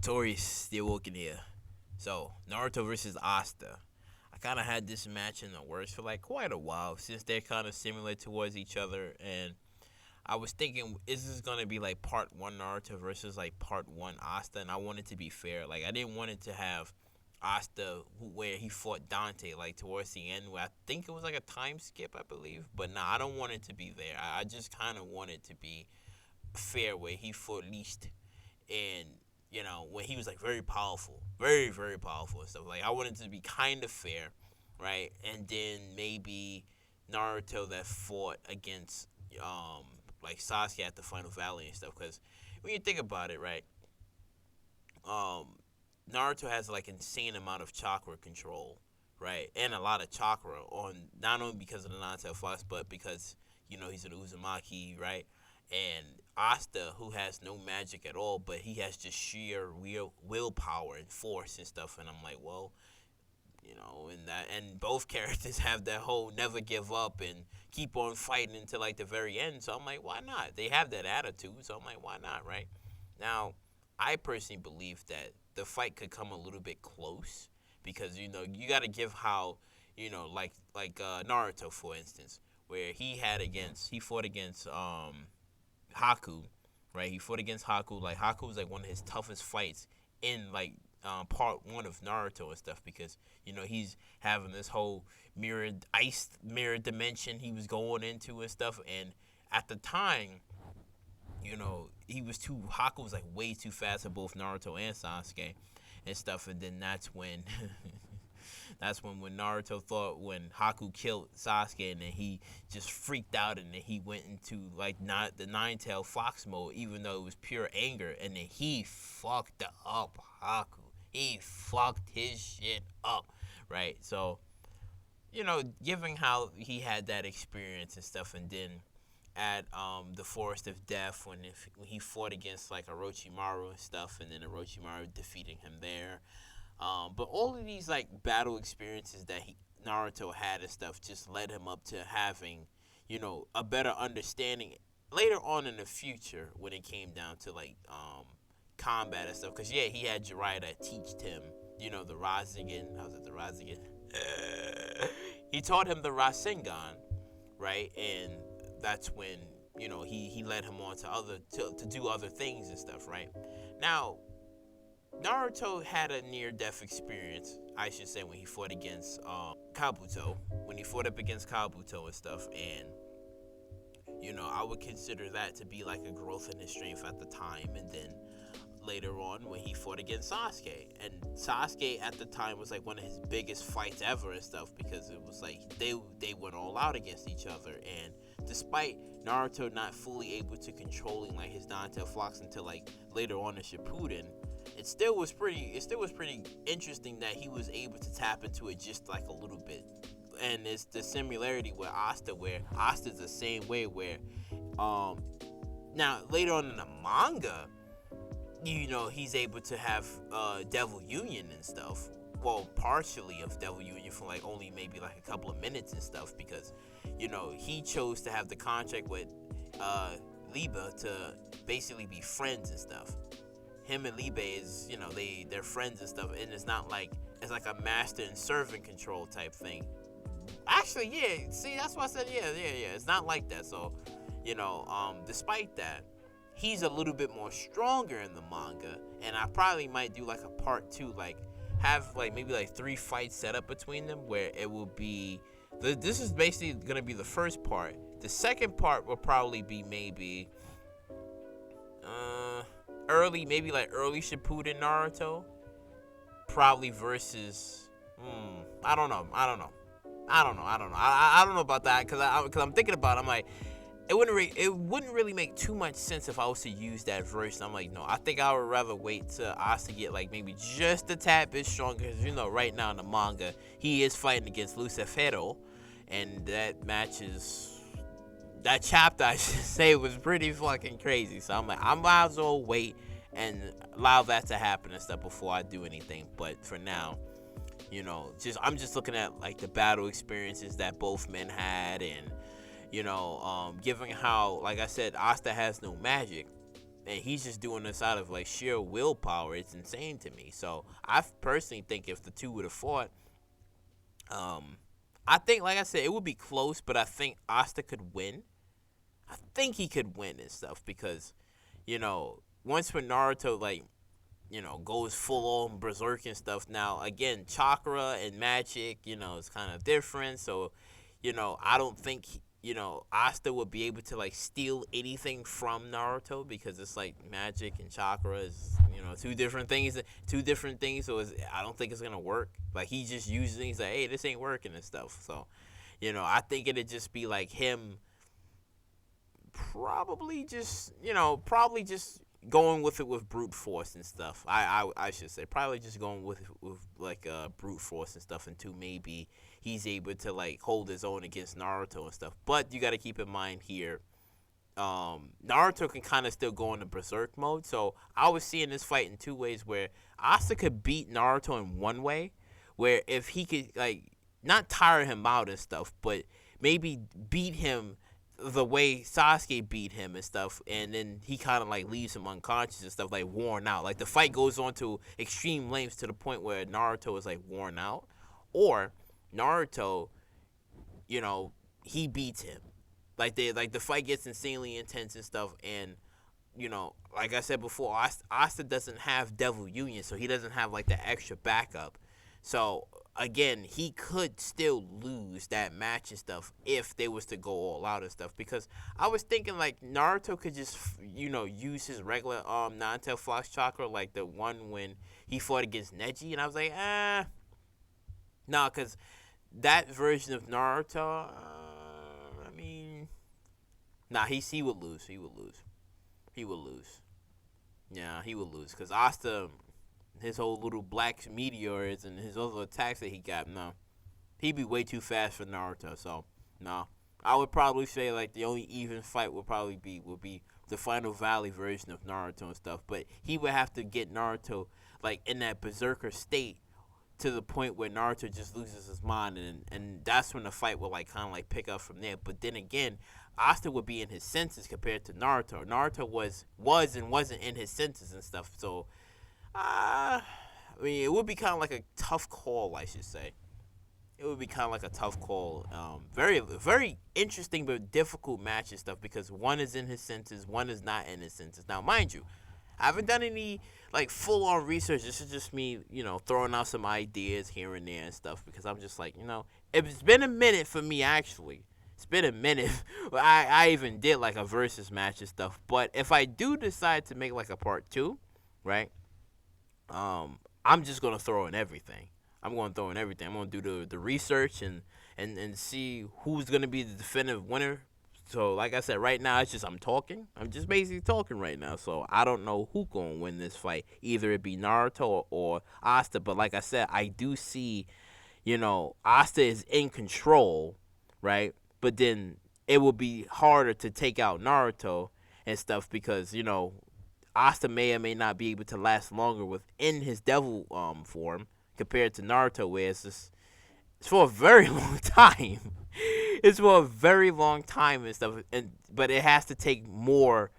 VALTORIOUS, the AWOKEN here. So, Naruto versus Asta. I kind of had this match in the works for like quite a while since they're kind of similar towards each other. And I was thinking, is this going to be like part one Naruto versus like part one Asta? And I wanted to be fair. Like, I didn't want it to have Asta where he fought Dante like towards the end where I think it was like a time skip, I believe. But nah, I don't want it to be there. I just kind of want it to be fair where he fought least and when he was like very powerful, very powerful and stuff. Like I wanted to be kind of fair, right? And then maybe Naruto that fought against like Sasuke at the Final Valley and stuff. Because when you think about it, right, um, Naruto has like insane amount of chakra control, right, and a lot of chakra on not only because of the non-tail fox, but because he's an Uzumaki, right? And Asta, who has no magic at all, but he has just sheer willpower and force and stuff. And I'm like, well, and both characters have that whole never give up and keep on fighting until like the very end. So I'm like, why not? They have that attitude, so I'm like, why not, right? Now, I personally believe that the fight could come a little bit close because you got to give how like Naruto, for instance, where he fought against Haku, right? He fought against Haku. Like Haku was like one of his toughest fights in like part one of Naruto and stuff because he's having this whole mirror dimension he was going into and stuff. And at the time, Haku was like way too fast for both Naruto and Sasuke and stuff. And then that's when when Naruto thought when Haku killed Sasuke, and then he just freaked out, and then he went into like not the nine-tailed fox mode, even though it was pure anger, and then he fucked up Haku. He fucked his shit up, right? So, given how he had that experience and stuff, and then at the Forest of Death when he fought against like Orochimaru and stuff, and then Orochimaru defeating him there. But all of these like battle experiences that Naruto had and stuff just led him up to having, a better understanding later on in the future when it came down to like combat and stuff. Cause yeah, he had Jiraiya that teached him, the Rasengan. How's it the Rasengan? He taught him the Rasengan, right? And that's when he led him on to do other things and stuff, right? Now, Naruto had a near-death experience, I should say, when he fought against Kabuto. When he fought up against Kabuto and stuff, and I would consider that to be like a growth in his strength at the time. And then later on, when he fought against Sasuke, and Sasuke at the time was like one of his biggest fights ever and stuff because it was like they went all out against each other. And despite Naruto not fully able to controlling like his nine-tailed fox until like later on in Shippuden, it still was pretty interesting that he was able to tap into it just like a little bit. And it's the similarity with Asta, where Asta's the same way, where now later on in the manga, he's able to have Devil Union and stuff. Well, partially of Devil Union for like only maybe like a couple of minutes and stuff because he chose to have the contract with Liba to basically be friends and stuff. Him and Libe is, they're friends and stuff, and it's not like it's like a master and servant control type thing. Actually, yeah. See, that's why I said yeah. It's not like that. So, despite that, he's a little bit more stronger in the manga, and I probably might do like a part 2, like have like maybe like 3 fights set up between them, where it will be. This is basically gonna be the first part. The second part will probably be maybe early Shippuden Naruto, probably versus I don't know about that because I'm thinking about it. I'm like, it wouldn't really make too much sense if I was to use that verse. I'm like, no, I think I would rather wait till Asta get like maybe just a tad bit stronger, because right now in the manga he is fighting against Lucifero, and that chapter, I should say, was pretty fucking crazy. So I'm like, I might as well wait and allow that to happen and stuff before I do anything. But for now, I'm just looking at like the battle experiences that both men had, and given how, like I said, Asta has no magic, and he's just doing this out of like sheer willpower. It's insane to me. So I personally think if the two would have fought, um, I think, like I said, it would be close, but I think Asta could win. I think he could win and stuff because, once when Naruto goes full on berserk and stuff. Now again, chakra and magic, is kind of different. So, I don't think Asta would be able to like steal anything from Naruto because it's like magic and chakra is two different things. Two different things. So I don't think it's gonna work. Like he just uses things like, hey, this ain't working and stuff. So, I think it'd just be like him probably just going with it with brute force and stuff. I should say probably just going with like brute force and stuff until maybe he's able to like hold his own against Naruto and stuff. But you got to keep in mind here, Naruto can kind of still go into berserk mode. So I was seeing this fight in two ways where Asta could beat Naruto in one way, where if he could like not tire him out and stuff, but maybe beat him the way Sasuke beat him and stuff, and then he kind of like leaves him unconscious and stuff, like worn out. Like the fight goes on to extreme lengths to the point where Naruto is like worn out, or Naruto, he beats him. Like the fight gets insanely intense and stuff, and like I said before, Asta doesn't have Devil Union, so he doesn't have like the extra backup. So again, he could still lose that match and stuff if they was to go all out and stuff. Because I was thinking like Naruto could just use his regular non-tail fox chakra, like the one when he fought against Neji, and I was like, nah, because that version of Naruto, I mean, nah, he would lose. He would lose. He would lose. Yeah, he would lose because Asta, his whole little black meteors and his other attacks that he got, no, he'd be way too fast for Naruto. So no, I would probably say like the only even fight would be the Final Valley version of Naruto and stuff. But he would have to get Naruto like in that berserker state to the point where Naruto just loses his mind, and that's when the fight will like kind of like pick up from there. But then again, Asta would be in his senses compared to Naruto. Naruto was and wasn't in his senses and stuff. So I mean, it would be kind of like a tough call, I should say. It would be kind of like a tough call. Very, very interesting but difficult match and stuff because one is in his senses, one is not in his senses. Now, mind you, I haven't done any like full-on research. This is just me, throwing out some ideas here and there and stuff because I'm just like, it's been a minute for me actually. It's been a minute. I even did like a versus match and stuff. But if I do decide to make like a part 2, right? I'm just gonna throw in everything. I'm gonna throw in everything. I'm gonna do the research and see who's gonna be the definitive winner. So like I said, right now it's just I'm talking. I'm just basically talking right now. So I don't know who gonna win this fight. Either it be Naruto or Asta. But like I said, I do see, Asta is in control, right? But then it will be harder to take out Naruto and stuff because Asta may or may not be able to last longer within his devil form compared to Naruto, where it's for a very long time. It's for a very long time and stuff, but it has to take more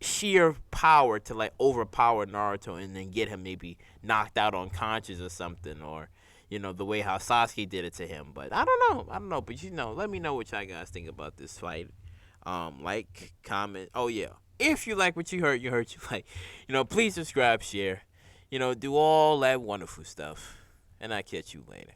sheer power to like overpower Naruto and then get him maybe knocked out unconscious or something, or the way how Sasuke did it to him. But I don't know. But let me know what y'all guys think about this fight. Like, comment. Oh yeah. If you like what you heard, you like. Please subscribe, share. Do all that wonderful stuff. And I'll catch you later.